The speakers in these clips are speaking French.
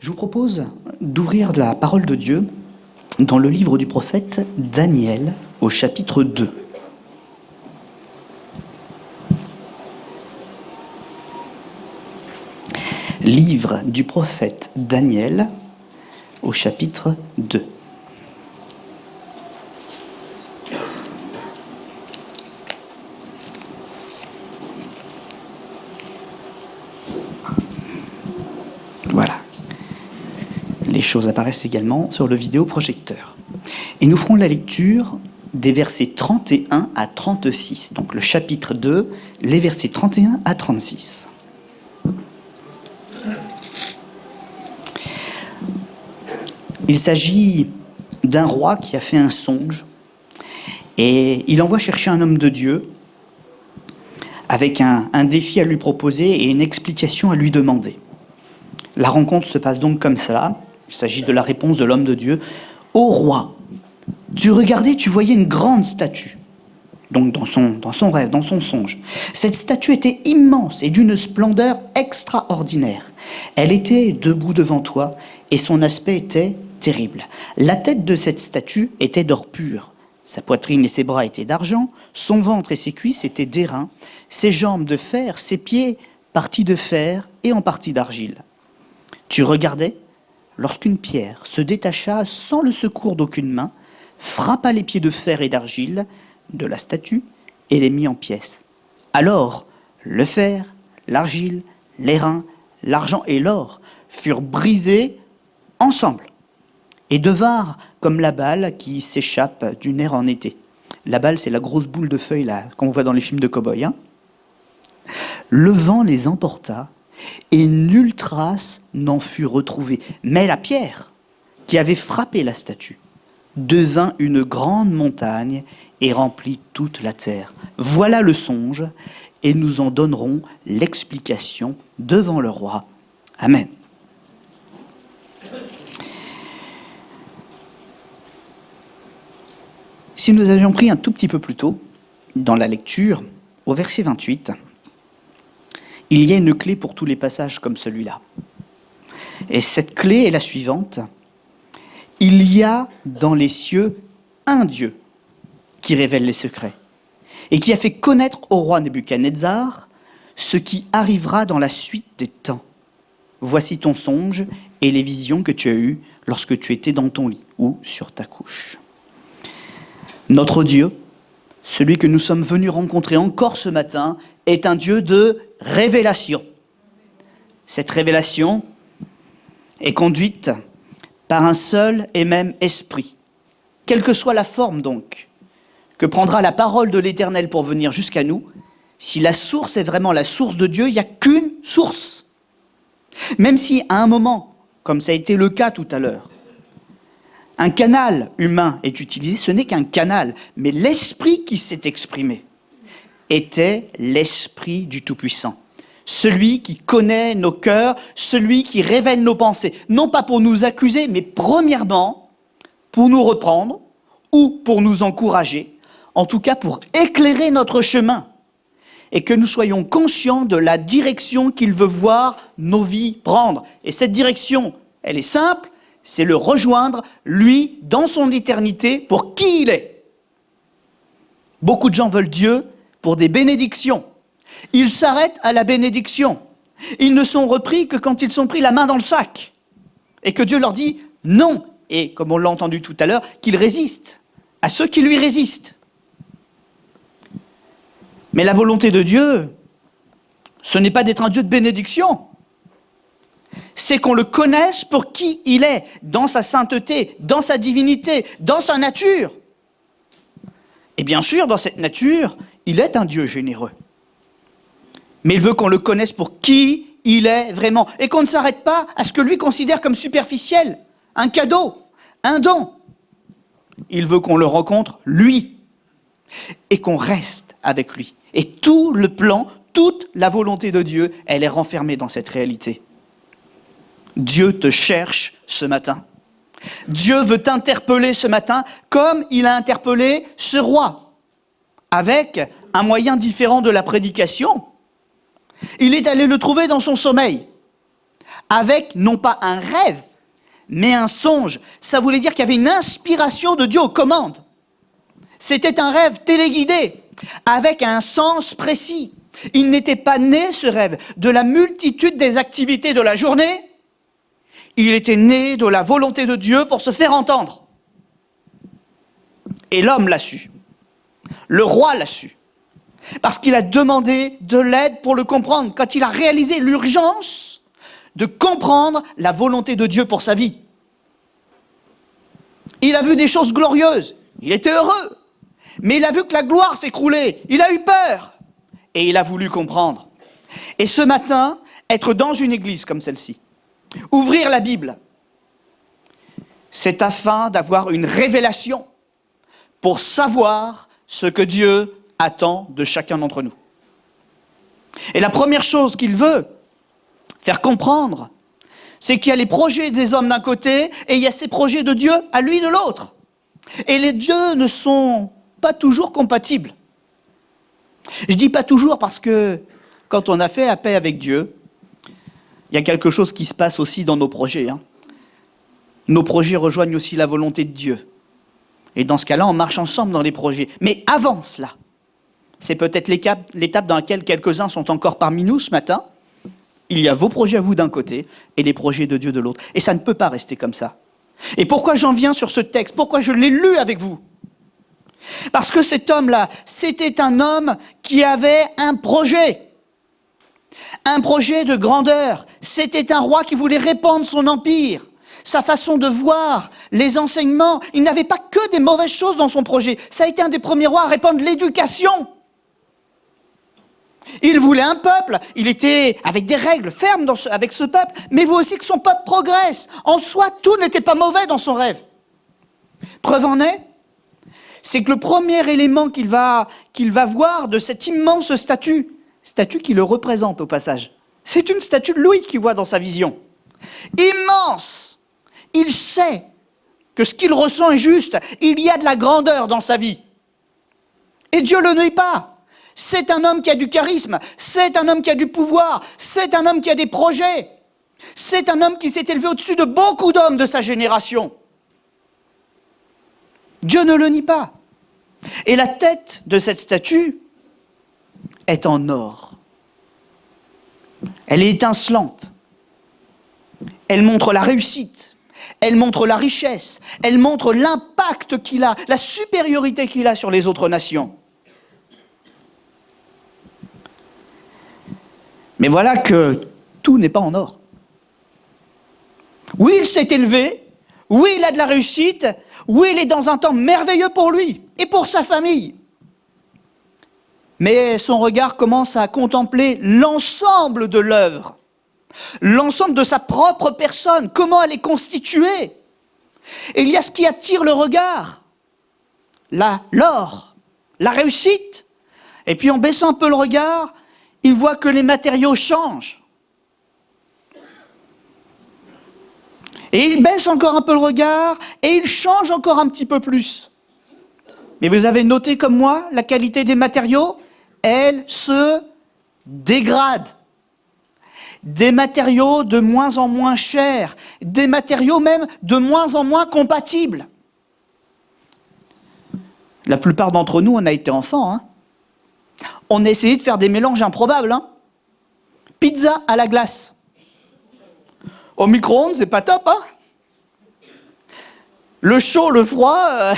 Je vous propose d'ouvrir la parole de Dieu dans le livre du prophète Daniel au chapitre 2. Livre du prophète Daniel au chapitre 2. Voilà. Les choses apparaissent également sur le vidéoprojecteur. Et nous ferons la lecture des versets 31 à 36. Donc le chapitre 2, les versets 31 à 36. Il s'agit d'un roi qui a fait un songe et il envoie chercher un homme de Dieu avec un défi à lui proposer et une explication à lui demander. La rencontre se passe donc comme cela. Il s'agit de la réponse de l'homme de Dieu. « Ô roi, tu regardais, tu voyais une grande statue. » Donc dans son rêve, dans son songe. Cette statue était immense et d'une splendeur extraordinaire. Elle était debout devant toi et son aspect était terrible. La tête de cette statue était d'or pur. Sa poitrine et ses bras étaient d'argent, son ventre et ses cuisses étaient d'airain, ses jambes de fer, ses pieds partie de fer et en partie d'argile. Tu regardais lorsqu'une pierre se détacha sans le secours d'aucune main, frappa les pieds de fer et d'argile de la statue et les mit en pièces. Alors, le fer, l'argile, l'airain, l'argent et l'or furent brisés ensemble et devinrent comme la balle qui s'échappe du nerf en été. La balle, c'est la grosse boule de feuilles là, qu'on voit dans les films de cow-boys. Le vent les emporta et nulle trace n'en fut retrouvée. Mais la pierre qui avait frappé la statue devint une grande montagne et remplit toute la terre. Voilà le songe, et nous en donnerons l'explication devant le roi. Amen. Si nous avions pris un tout petit peu plus tôt, dans la lecture, au verset 28, il y a une clé pour tous les passages comme celui-là. Et cette clé est la suivante. Il y a dans les cieux un Dieu qui révèle les secrets et qui a fait connaître au roi Nebuchadnezzar ce qui arrivera dans la suite des temps. Voici ton songe et les visions que tu as eues lorsque tu étais dans ton lit ou sur ta couche. Notre Dieu, celui que nous sommes venus rencontrer encore ce matin, est un Dieu de révélation. Cette révélation est conduite par un seul et même esprit. Quelle que soit la forme donc que prendra la parole de l'Éternel pour venir jusqu'à nous, si la source est vraiment la source de Dieu, il n'y a qu'une source. Même si à un moment, comme ça a été le cas tout à l'heure, un canal humain est utilisé, ce n'est qu'un canal, mais l'esprit qui s'est exprimé était l'esprit du Tout-Puissant. Celui qui connaît nos cœurs, celui qui révèle nos pensées, non pas pour nous accuser, mais premièrement pour nous reprendre ou pour nous encourager, en tout cas pour éclairer notre chemin et que nous soyons conscients de la direction qu'il veut voir nos vies prendre. Et cette direction, elle est simple, c'est le rejoindre, lui, dans son éternité, pour qui il est. Beaucoup de gens veulent Dieu pour des bénédictions. Ils s'arrêtent à la bénédiction. Ils ne sont repris que quand ils sont pris la main dans le sac. Et que Dieu leur dit non. Et, comme on l'a entendu tout à l'heure, qu'il résiste à ceux qui lui résistent. Mais la volonté de Dieu, ce n'est pas d'être un Dieu de bénédiction. C'est qu'on le connaisse pour qui il est, dans sa sainteté, dans sa divinité, dans sa nature. Et bien sûr, dans cette nature, il est un Dieu généreux. Mais il veut qu'on le connaisse pour qui il est vraiment. Et qu'on ne s'arrête pas à ce que lui considère comme superficiel, un cadeau, un don. Il veut qu'on le rencontre, lui, et qu'on reste avec lui. Et tout le plan, toute la volonté de Dieu, elle est renfermée dans cette réalité. Dieu te cherche ce matin. Dieu veut t'interpeller ce matin comme il a interpellé ce roi, avec un moyen différent de la prédication. Il est allé le trouver dans son sommeil, avec non pas un rêve, mais un songe. Ça voulait dire qu'il y avait une inspiration de Dieu aux commandes. C'était un rêve téléguidé, avec un sens précis. Il n'était pas né, ce rêve, de la multitude des activités de la journée. Il était né de la volonté de Dieu pour se faire entendre. Et l'homme l'a su. Le roi l'a su. Parce qu'il a demandé de l'aide pour le comprendre, quand il a réalisé l'urgence de comprendre la volonté de Dieu pour sa vie. Il a vu des choses glorieuses, il était heureux, mais il a vu que la gloire s'écroulait, il a eu peur, et il a voulu comprendre. Et ce matin, être dans une église comme celle-ci, ouvrir la Bible, c'est afin d'avoir une révélation pour savoir ce que Dieu attend de chacun d'entre nous. Et la première chose qu'il veut faire comprendre, c'est qu'il y a les projets des hommes d'un côté et il y a ces projets de Dieu à lui de l'autre. Et les dieux ne sont pas toujours compatibles. Je dis pas toujours parce que quand on a fait la paix avec Dieu, il y a quelque chose qui se passe aussi dans nos projets. Nos projets rejoignent aussi la volonté de Dieu. Et dans ce cas-là, on marche ensemble dans les projets. Mais avant cela, c'est peut-être l'étape dans laquelle quelques-uns sont encore parmi nous ce matin. Il y a vos projets à vous d'un côté et les projets de Dieu de l'autre. Et ça ne peut pas rester comme ça. Et pourquoi j'en viens sur ce texte? Pourquoi je l'ai lu avec vous? Parce que cet homme-là, c'était un homme qui avait un projet de grandeur. C'était un roi qui voulait répandre son empire. Sa façon de voir les enseignements, il n'avait pas que des mauvaises choses dans son projet. Ça a été un des premiers rois à répandre l'éducation. Il voulait un peuple, il était avec des règles fermes avec ce peuple, mais il voulait aussi que son peuple progresse. En soi, tout n'était pas mauvais dans son rêve. Preuve en est, c'est que le premier élément qu'il va voir de cette immense statue qui le représente au passage, c'est une statue de Louis qu'il voit dans sa vision. Immense! Il sait que ce qu'il ressent est juste, il y a de la grandeur dans sa vie. Et Dieu ne le nie pas. C'est un homme qui a du charisme, c'est un homme qui a du pouvoir, c'est un homme qui a des projets, c'est un homme qui s'est élevé au-dessus de beaucoup d'hommes de sa génération. Dieu ne le nie pas. Et la tête de cette statue est en or. Elle est étincelante. Elle montre la réussite, elle montre la richesse, elle montre l'impact qu'il a, la supériorité qu'il a sur les autres nations. Mais voilà que tout n'est pas en or. Oui, il s'est élevé, oui, il a de la réussite, oui, il est dans un temps merveilleux pour lui et pour sa famille. Mais son regard commence à contempler l'ensemble de l'œuvre, l'ensemble de sa propre personne, comment elle est constituée. Et il y a ce qui attire le regard, l'or, la réussite. Et puis en baissant un peu le regard, il voit que les matériaux changent. Et il baisse encore un peu le regard et il change encore un petit peu plus. Mais vous avez noté comme moi, la qualité des matériaux, elle se dégrade. Des matériaux de moins en moins chers, des matériaux même de moins en moins compatibles. La plupart d'entre nous, on a été enfants, On a essayé de faire des mélanges improbables. Pizza à la glace. Au micro-ondes, c'est pas top, Le chaud, le froid,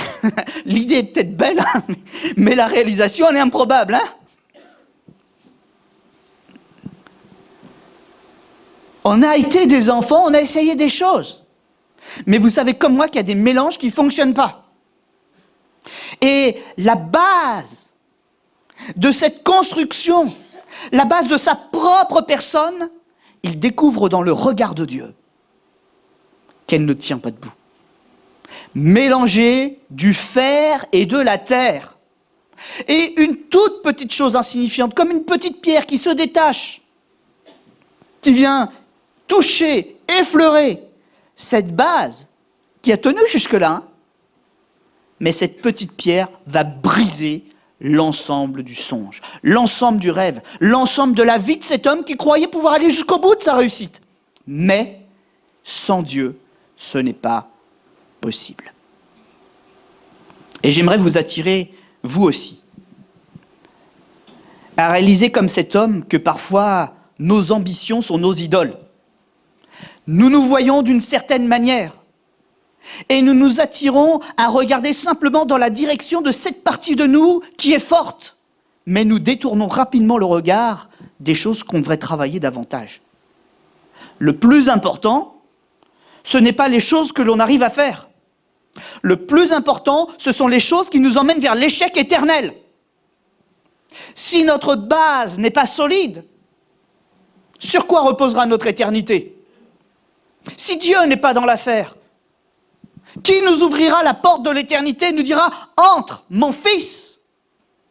l'idée est peut-être belle, mais la réalisation, elle est improbable, On a été des enfants, on a essayé des choses. Mais vous savez comme moi qu'il y a des mélanges qui ne fonctionnent pas. Et la base de cette construction, la base de sa propre personne, il découvre dans le regard de Dieu qu'elle ne tient pas debout. Mélanger du fer et de la terre. Et une toute petite chose insignifiante, comme une petite pierre qui se détache, qui vient toucher, effleurer cette base qui a tenu jusque-là, mais cette petite pierre va briser l'ensemble du songe, l'ensemble du rêve, l'ensemble de la vie de cet homme qui croyait pouvoir aller jusqu'au bout de sa réussite. Mais sans Dieu, ce n'est pas possible. Et j'aimerais vous attirer, vous aussi, à réaliser comme cet homme que parfois nos ambitions sont nos idoles. Nous nous voyons d'une certaine manière et nous nous attirons à regarder simplement dans la direction de cette partie de nous qui est forte, mais nous détournons rapidement le regard des choses qu'on devrait travailler davantage. Le plus important, ce n'est pas les choses que l'on arrive à faire. Le plus important, ce sont les choses qui nous emmènent vers l'échec éternel. Si notre base n'est pas solide, sur quoi reposera notre éternité ? Si Dieu n'est pas dans l'affaire, qui nous ouvrira la porte de l'éternité et nous dira « Entre, mon fils,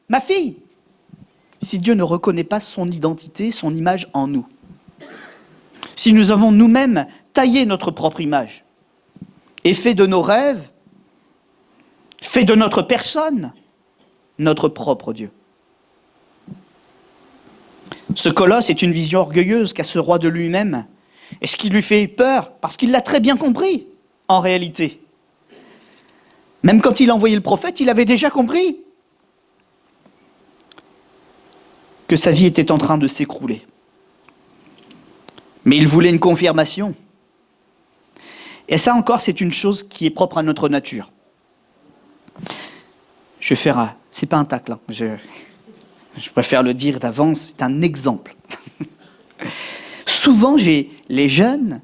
ma fille » si Dieu ne reconnaît pas son identité, son image en nous. Si nous avons nous-mêmes taillé notre propre image et fait de nos rêves, fait de notre personne, notre propre Dieu. Ce colosse est une vision orgueilleuse qu'a ce roi de lui-même, et ce qui lui fait peur, parce qu'il l'a très bien compris, en réalité. Même quand il a envoyé le prophète, il avait déjà compris que sa vie était en train de s'écrouler. Mais il voulait une confirmation. Et ça encore, c'est une chose qui est propre à notre nature. Je vais faire c'est pas un tacle, hein. Je préfère le dire d'avance, c'est un exemple. Souvent, j'ai les jeunes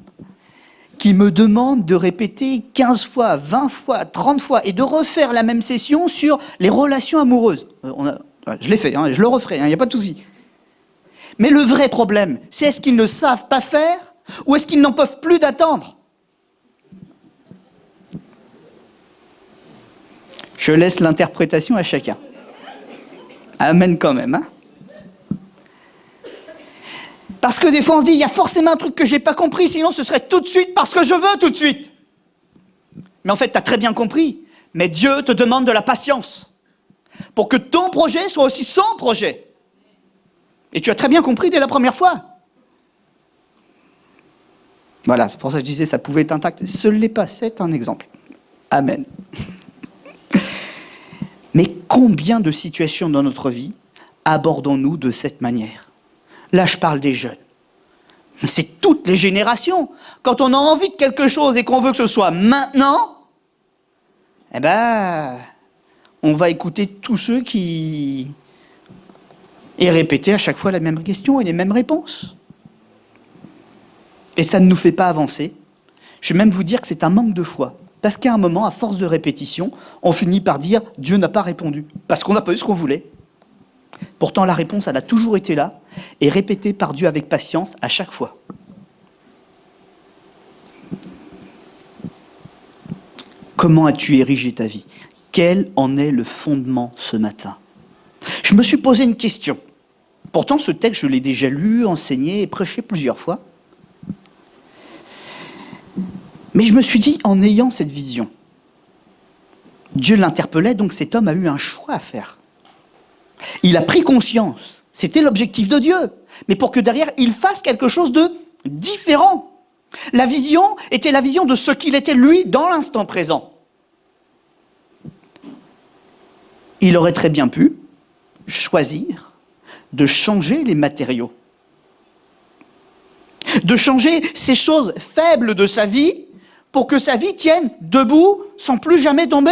qui me demandent de répéter 15 fois, 20 fois, 30 fois et de refaire la même session sur les relations amoureuses. Je l'ai fait, je le referai, il n'y a pas de souci. Mais le vrai problème, c'est est-ce qu'ils ne savent pas faire ou est-ce qu'ils n'en peuvent plus d'attendre ? Je laisse l'interprétation à chacun. Amen quand même. Hein ? Parce que des fois on se dit, il y a forcément un truc que je n'ai pas compris, sinon ce serait tout de suite parce que je veux tout de suite. Mais en fait, tu as très bien compris. Mais Dieu te demande de la patience pour que ton projet soit aussi son projet. Et tu as très bien compris dès la première fois. Voilà, c'est pour ça que je disais, ça pouvait être intact. Ce ne l'est pas, c'est un exemple. Amen. Mais combien de situations dans notre vie abordons-nous de cette manière ? Là, je parle des jeunes. Mais c'est toutes les générations. Quand on a envie de quelque chose et qu'on veut que ce soit maintenant, eh ben, on va écouter tous ceux qui... et répéter à chaque fois la même question et les mêmes réponses. Et ça ne nous fait pas avancer. Je vais même vous dire que c'est un manque de foi. Parce qu'à un moment, à force de répétition, on finit par dire « Dieu n'a pas répondu ». Parce qu'on n'a pas eu ce qu'on voulait. Pourtant, la réponse, elle a toujours été là, et répétée par Dieu avec patience à chaque fois. Comment as-tu érigé ta vie ? Quel en est le fondement ce matin ? Je me suis posé une question. Pourtant, ce texte, je l'ai déjà lu, enseigné et prêché plusieurs fois. Mais je me suis dit, en ayant cette vision, Dieu l'interpellait, donc cet homme a eu un choix à faire. Il a pris conscience, c'était l'objectif de Dieu, mais pour que derrière, il fasse quelque chose de différent. La vision était la vision de ce qu'il était lui dans l'instant présent. Il aurait très bien pu choisir de changer les matériaux, de changer ces choses faibles de sa vie pour que sa vie tienne debout sans plus jamais tomber.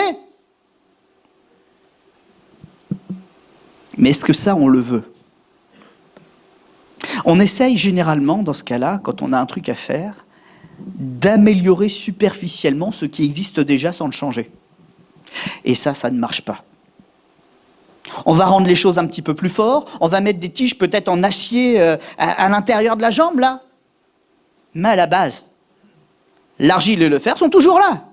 Mais est-ce que ça, on le veut ? On essaye généralement, dans ce cas-là, quand on a un truc à faire, d'améliorer superficiellement ce qui existe déjà sans le changer. Et ça ne marche pas. On va rendre les choses un petit peu plus fortes, on va mettre des tiges peut-être en acier à l'intérieur de la jambe, là. Mais à la base, l'argile et le fer sont toujours là.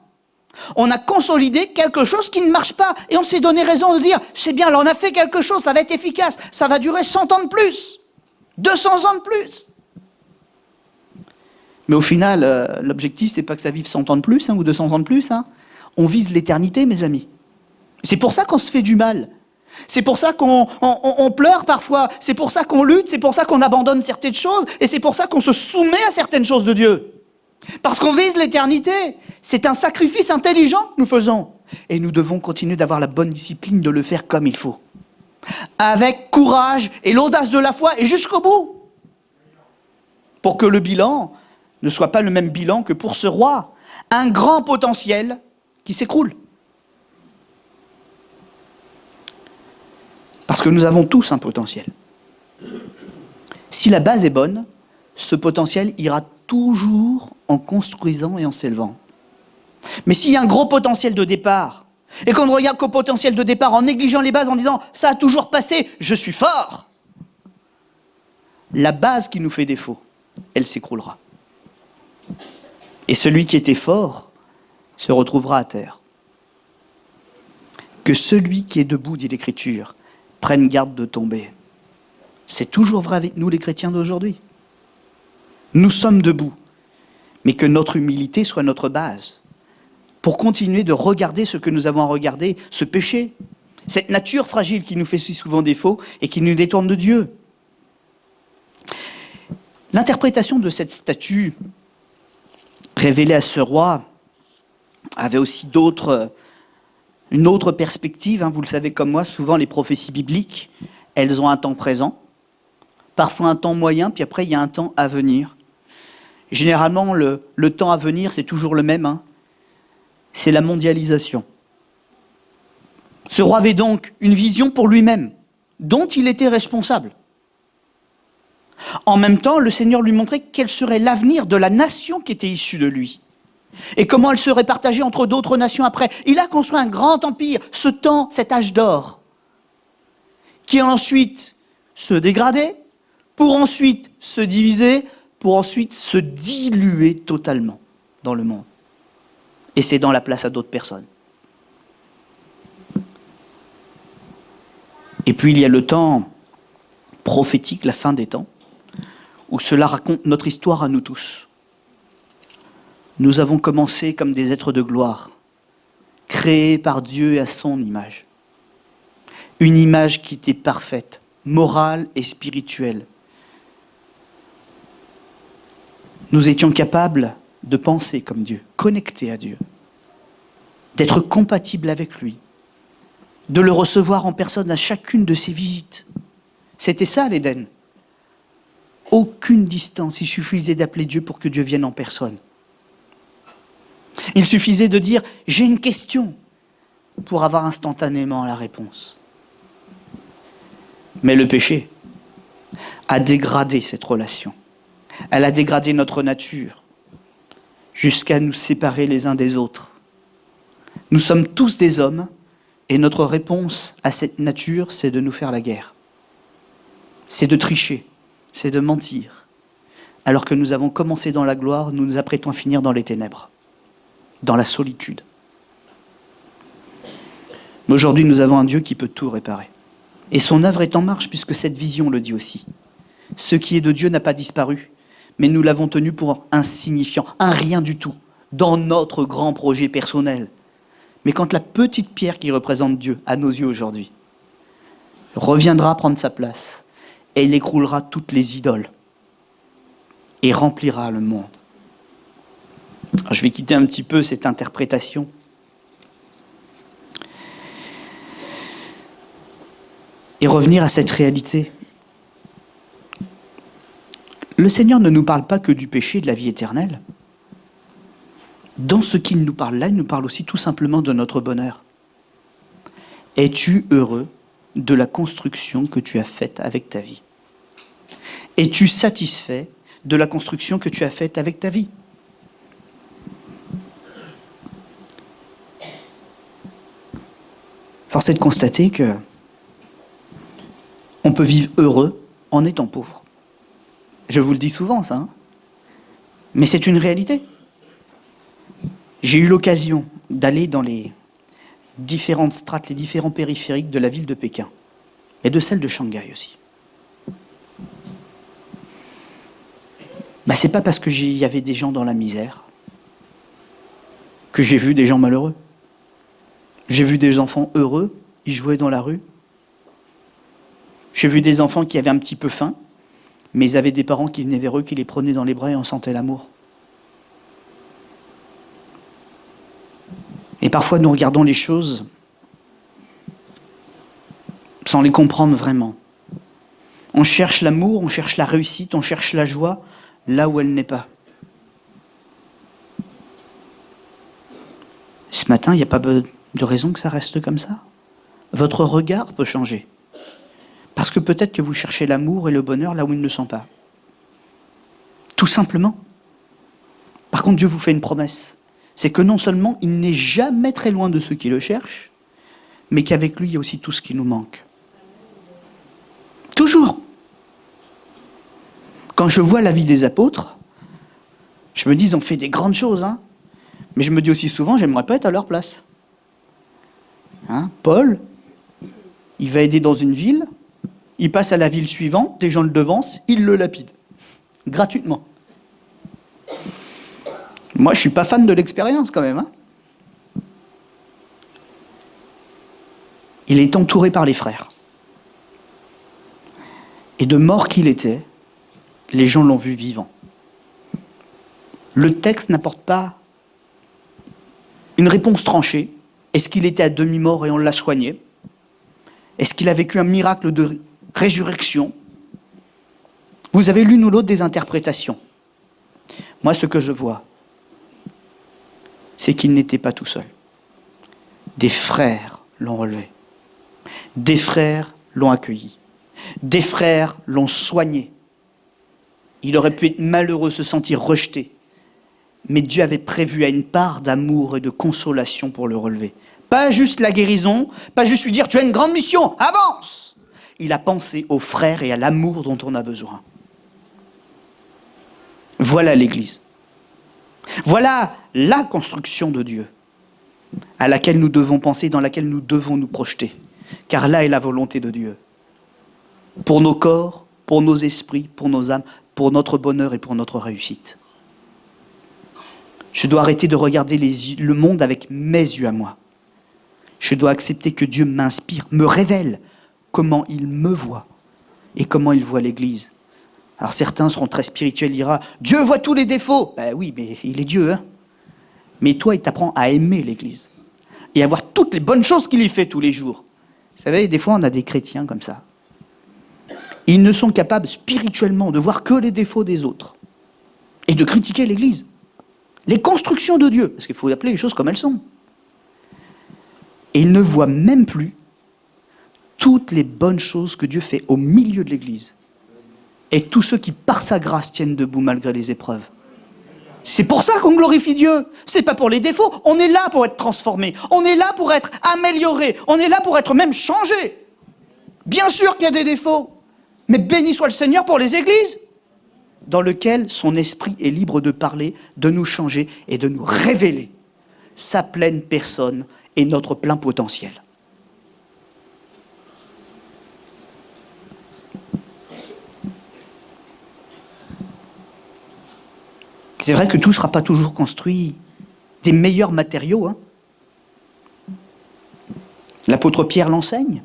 On a consolidé quelque chose qui ne marche pas. Et on s'est donné raison de dire, c'est bien, là on a fait quelque chose, ça va être efficace, ça va durer 100 ans de plus, 200 ans de plus. Mais au final, l'objectif, c'est pas que ça vive 100 ans de plus, ou 200 ans de plus. On vise l'éternité, mes amis. C'est pour ça qu'on se fait du mal. C'est pour ça qu'on pleure parfois, c'est pour ça qu'on lutte, c'est pour ça qu'on abandonne certaines choses, et c'est pour ça qu'on se soumet à certaines choses de Dieu. Parce qu'on vise l'éternité. C'est un sacrifice intelligent que nous faisons. Et nous devons continuer d'avoir la bonne discipline de le faire comme il faut. Avec courage et l'audace de la foi et jusqu'au bout. Pour que le bilan ne soit pas le même bilan que pour ce roi. Un grand potentiel qui s'écroule. Parce que nous avons tous un potentiel. Si la base est bonne, ce potentiel ira toujours en construisant et en s'élevant. Mais s'il y a un gros potentiel de départ, et qu'on ne regarde qu'au potentiel de départ en négligeant les bases, en disant « ça a toujours passé, je suis fort », la base qui nous fait défaut, elle s'écroulera. Et celui qui était fort se retrouvera à terre. Que celui qui est debout, dit l'Écriture, prenne garde de tomber. C'est toujours vrai avec nous les chrétiens d'aujourd'hui. Nous sommes debout, mais que notre humilité soit notre base pour continuer de regarder ce que nous avons à regarder, ce péché, cette nature fragile qui nous fait si souvent défaut et qui nous détourne de Dieu. L'interprétation de cette statue révélée à ce roi avait aussi une autre perspective. Vous le savez comme moi, souvent les prophéties bibliques, elles ont un temps présent, parfois un temps moyen, puis après il y a un temps à venir. Généralement, le temps à venir, c'est toujours le même. C'est la mondialisation. Ce roi avait donc une vision pour lui-même, dont il était responsable. En même temps, le Seigneur lui montrait quel serait l'avenir de la nation qui était issue de lui. Et comment elle serait partagée entre d'autres nations après. Il a construit un grand empire, ce temps, cet âge d'or, qui ensuite se dégradait, pour ensuite se diviser, pour ensuite se diluer totalement dans le monde. Et cédant la place à d'autres personnes. Et puis il y a le temps prophétique, la fin des temps, où cela raconte notre histoire à nous tous. Nous avons commencé comme des êtres de gloire, créés par Dieu à son image. Une image qui était parfaite, morale et spirituelle. Nous étions capables de penser comme Dieu, connectés à Dieu, d'être compatibles avec lui, de le recevoir en personne à chacune de ses visites. C'était ça l'Éden. Aucune distance, il suffisait d'appeler Dieu pour que Dieu vienne en personne. Il suffisait de dire « j'ai une question » pour avoir instantanément la réponse. Mais le péché a dégradé cette relation. Elle a dégradé notre nature jusqu'à nous séparer les uns des autres. Nous sommes tous des hommes et notre réponse à cette nature, c'est de nous faire la guerre. C'est de tricher, c'est de mentir. Alors que nous avons commencé dans la gloire, nous nous apprêtons à finir dans les ténèbres, dans la solitude. Mais aujourd'hui, nous avons un Dieu qui peut tout réparer. Et son œuvre est en marche, puisque cette vision le dit aussi. Ce qui est de Dieu n'a pas disparu, mais nous l'avons tenu pour insignifiant, un rien du tout, dans notre grand projet personnel. Mais quand la petite pierre qui représente Dieu, à nos yeux aujourd'hui, reviendra prendre sa place, elle écroulera toutes les idoles et remplira le monde. Alors, je vais quitter un petit peu cette interprétation. Et revenir à cette réalité. Le Seigneur ne nous parle pas que du péché et de la vie éternelle. Dans ce qu'il nous parle là, il nous parle aussi tout simplement de notre bonheur. Es-tu heureux de la construction que tu as faite avec ta vie? Es-tu satisfait de la construction que tu as faite avec ta vie? Force est de constater que on peut vivre heureux en étant pauvre. Je vous le dis souvent, ça. Mais c'est une réalité. J'ai eu l'occasion d'aller dans les différentes strates, les différents périphériques de la ville de Pékin et de celle de Shanghai aussi. C'est pas parce qu'il y avait des gens dans la misère que j'ai vu des gens malheureux. J'ai vu des enfants heureux, ils jouaient dans la rue, J'ai vu des enfants qui avaient un petit peu faim, mais ils avaient des parents qui venaient vers eux, qui les prenaient dans les bras et on sentait l'amour. Et parfois, nous regardons les choses sans les comprendre vraiment. On cherche l'amour, on cherche la réussite, on cherche la joie là où elle n'est pas. Ce matin, il n'y a pas de raison que ça reste comme ça. Votre regard peut changer. Parce que peut-être que vous cherchez l'amour et le bonheur là où ils ne sont pas. Tout simplement. Par contre, Dieu vous fait une promesse. C'est que non seulement il n'est jamais très loin de ceux qui le cherchent, mais qu'avec lui, il y a aussi tout ce qui nous manque. Toujours. Quand je vois la vie des apôtres, je me dis, ils ont fait des grandes choses, hein. Mais je me dis aussi souvent, j'aimerais pas être à leur place. Hein, Paul, il va aider dans une ville, il passe à la ville suivante, des gens le devancent, il le lapide. Gratuitement. Moi, je suis pas fan de l'expérience quand même. Hein. Il est entouré par les frères. Et de mort qu'il était, les gens l'ont vu vivant. Le texte n'apporte pas une réponse tranchée. Est-ce qu'il était à demi-mort et on l'a soigné? Est-ce qu'il a vécu un miracle de résurrection? Vous avez l'une ou l'autre des interprétations. Moi, ce que je vois, c'est qu'il n'était pas tout seul. Des frères l'ont relevé. Des frères l'ont accueilli. Des frères l'ont soigné. Il aurait pu être malheureux, se sentir rejeté. Mais Dieu avait prévu à une part d'amour et de consolation pour le relever. Pas juste la guérison, pas juste lui dire « tu as une grande mission, avance !» Il a pensé aux frères et à l'amour dont on a besoin. Voilà l'Église. Voilà la construction de Dieu à laquelle nous devons penser, dans laquelle nous devons nous projeter. Car là est la volonté de Dieu. Pour nos corps, pour nos esprits, pour nos âmes, pour notre bonheur et pour notre réussite. Je dois arrêter de regarder le monde avec mes yeux à moi. Je dois accepter que Dieu m'inspire, me révèle comment il me voit et comment il voit l'Église. Alors certains seront très spirituels, il dira « Dieu voit tous les défauts !» Ben oui, mais il est Dieu. Hein. Mais toi, il t'apprend à aimer l'Église et à voir toutes les bonnes choses qu'il y fait tous les jours. Vous savez, des fois, on a des chrétiens comme ça. Ils ne sont capables spirituellement de voir que les défauts des autres et de critiquer l'Église. Les constructions de Dieu, parce qu'il faut appeler les choses comme elles sont. Et ils ne voient même plus toutes les bonnes choses que Dieu fait au milieu de l'Église. Et tous ceux qui, par sa grâce, tiennent debout malgré les épreuves. C'est pour ça qu'on glorifie Dieu. C'est pas pour les défauts. On est là pour être transformé. On est là pour être amélioré. On est là pour être même changé. Bien sûr qu'il y a des défauts. Mais béni soit le Seigneur pour les églises, dans lesquelles son esprit est libre de parler, de nous changer et de nous révéler sa pleine personne et notre plein potentiel. C'est vrai que tout ne sera pas toujours construit des meilleurs matériaux. Hein. L'apôtre Pierre l'enseigne.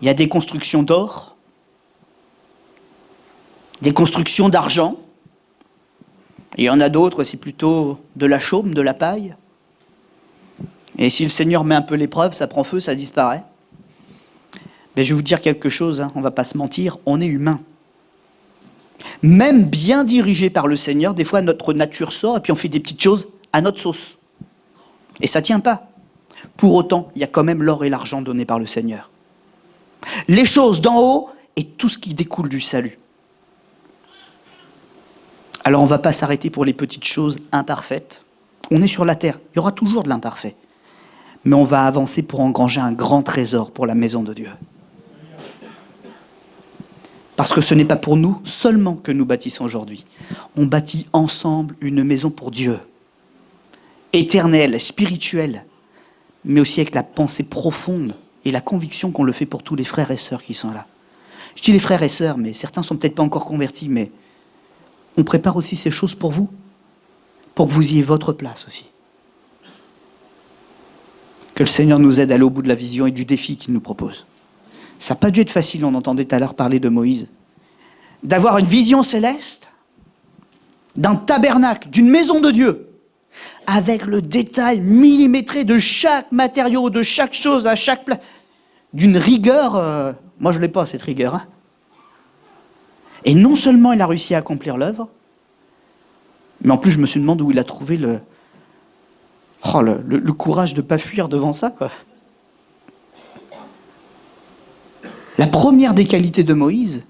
Il y a des constructions d'or, des constructions d'argent. Et il y en a d'autres, c'est plutôt de la chaume, de la paille. Et si le Seigneur met un peu l'épreuve, ça prend feu, ça disparaît. Mais je vais vous dire quelque chose, hein, on ne va pas se mentir, on est humain. Même bien dirigé par le Seigneur, des fois notre nature sort et puis on fait des petites choses à notre sauce. Et ça ne tient pas. Pour autant, il y a quand même l'or et l'argent donnés par le Seigneur. Les choses d'en haut et tout ce qui découle du salut. Alors on ne va pas s'arrêter pour les petites choses imparfaites. On est sur la terre, il y aura toujours de l'imparfait. Mais on va avancer pour engranger un grand trésor pour la maison de Dieu. Parce que ce n'est pas pour nous seulement que nous bâtissons aujourd'hui. On bâtit ensemble une maison pour Dieu. Éternelle, spirituelle, mais aussi avec la pensée profonde et la conviction qu'on le fait pour tous les frères et sœurs qui sont là. Je dis les frères et sœurs, mais certains ne sont peut-être pas encore convertis, mais on prépare aussi ces choses pour vous, pour que vous ayez votre place aussi. Que le Seigneur nous aide à aller au bout de la vision et du défi qu'il nous propose. Ça n'a pas dû être facile, on entendait tout à l'heure parler de Moïse. D'avoir une vision céleste, d'un tabernacle, d'une maison de Dieu, avec le détail millimétré de chaque matériau, de chaque chose, à chaque place, d'une rigueur, moi je ne l'ai pas cette rigueur. Hein. Et non seulement il a réussi à accomplir l'œuvre, mais en plus je me suis demandé où il a trouvé le courage de ne pas fuir devant ça, quoi. La première des qualités de Moïse,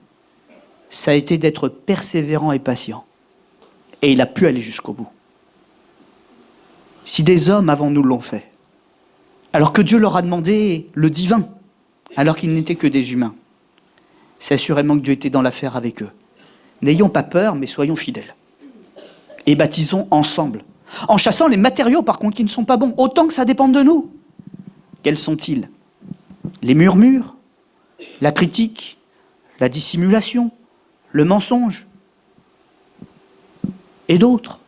ça a été d'être persévérant et patient. Et il a pu aller jusqu'au bout. Si des hommes avant nous l'ont fait, alors que Dieu leur a demandé le divin, alors qu'ils n'étaient que des humains, c'est assurément que Dieu était dans l'affaire avec eux. N'ayons pas peur, mais soyons fidèles. Et bâtissons ensemble. En chassant les matériaux, par contre, qui ne sont pas bons, autant que ça dépende de nous. Quels sont-ils? Les murmures, la critique, la dissimulation, le mensonge, et d'autres.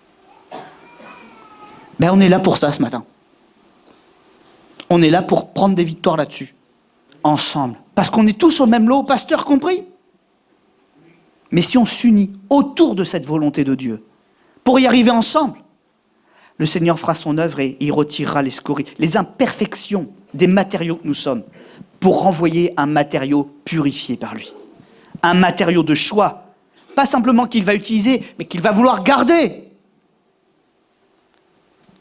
Ben, on est là pour ça ce matin. On est là pour prendre des victoires là-dessus, ensemble. Parce qu'on est tous au même lot, pasteur compris. Mais si on s'unit autour de cette volonté de Dieu, pour y arriver ensemble, le Seigneur fera son œuvre et il retirera les scories, les imperfections des matériaux que nous sommes, pour renvoyer un matériau purifié par lui. Un matériau de choix, pas simplement qu'il va utiliser, mais qu'il va vouloir garder.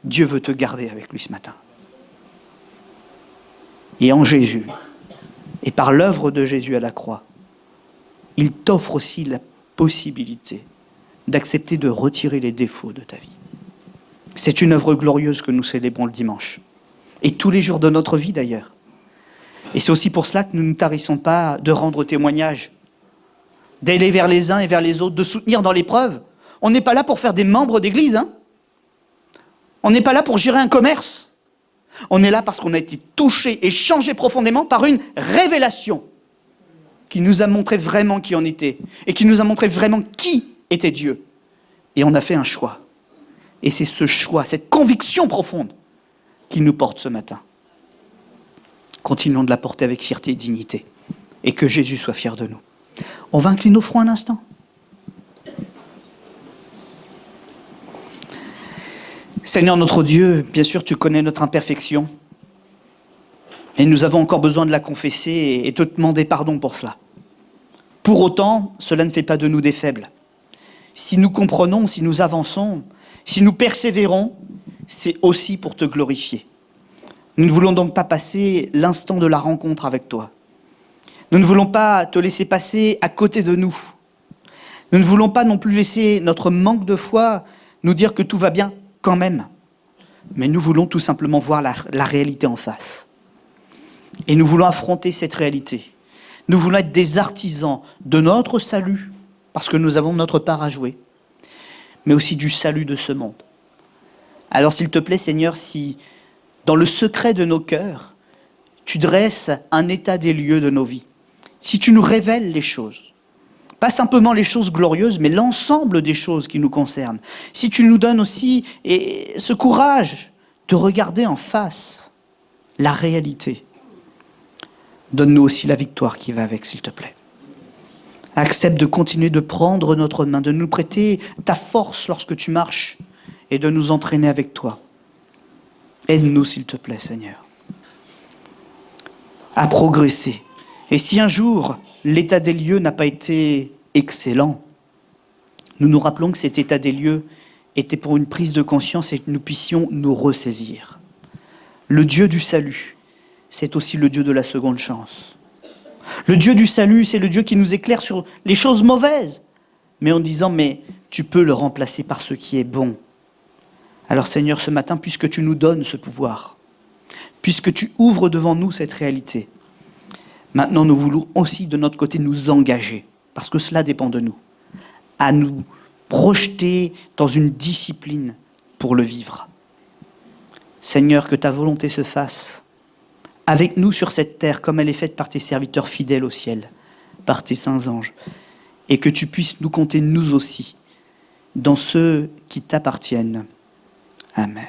Dieu veut te garder avec lui ce matin. Et en Jésus, et par l'œuvre de Jésus à la croix, il t'offre aussi la possibilité d'accepter de retirer les défauts de ta vie. C'est une œuvre glorieuse que nous célébrons le dimanche. Et tous les jours de notre vie d'ailleurs. Et c'est aussi pour cela que nous ne tarissons pas de rendre témoignage, d'aller vers les uns et vers les autres, de soutenir dans l'épreuve. On n'est pas là pour faire des membres d'église, hein. On n'est pas là pour gérer un commerce. On est là parce qu'on a été touché et changé profondément par une révélation qui nous a montré vraiment qui on était et qui nous a montré vraiment qui était Dieu. Et on a fait un choix. Et c'est ce choix, cette conviction profonde qui nous porte ce matin. Continuons de la porter avec fierté et dignité. Et que Jésus soit fier de nous. On va incliner nos fronts un instant. Seigneur notre Dieu, bien sûr tu connais notre imperfection. Et nous avons encore besoin de la confesser et de te demander pardon pour cela. Pour autant, cela ne fait pas de nous des faibles. Si nous comprenons, si nous avançons, si nous persévérons, c'est aussi pour te glorifier. Nous ne voulons donc pas passer l'instant de la rencontre avec toi. Nous ne voulons pas te laisser passer à côté de nous. Nous ne voulons pas non plus laisser notre manque de foi nous dire que tout va bien quand même. Mais nous voulons tout simplement voir la réalité en face. Et nous voulons affronter cette réalité. Nous voulons être des artisans de notre salut, parce que nous avons notre part à jouer, mais aussi du salut de ce monde. Alors s'il te plaît Seigneur, si dans le secret de nos cœurs, tu dresses un état des lieux de nos vies, si tu nous révèles les choses, pas simplement les choses glorieuses, mais l'ensemble des choses qui nous concernent, si tu nous donnes aussi ce courage de regarder en face la réalité, donne-nous aussi la victoire qui va avec, s'il te plaît. Accepte de continuer de prendre notre main, de nous prêter ta force lorsque tu marches et de nous entraîner avec toi. Aide-nous, s'il te plaît, Seigneur, à progresser. Et si un jour, l'état des lieux n'a pas été excellent, nous nous rappelons que cet état des lieux était pour une prise de conscience et que nous puissions nous ressaisir. Le Dieu du salut, c'est aussi le Dieu de la seconde chance. Le Dieu du salut, c'est le Dieu qui nous éclaire sur les choses mauvaises, mais en disant, mais tu peux le remplacer par ce qui est bon. Alors Seigneur, ce matin, puisque tu nous donnes ce pouvoir, puisque tu ouvres devant nous cette réalité, maintenant nous voulons aussi de notre côté nous engager, parce que cela dépend de nous, à nous projeter dans une discipline pour le vivre. Seigneur, que ta volonté se fasse avec nous sur cette terre, comme elle est faite par tes serviteurs fidèles au ciel, par tes saints anges, et que tu puisses nous compter nous aussi dans ceux qui t'appartiennent. Amen.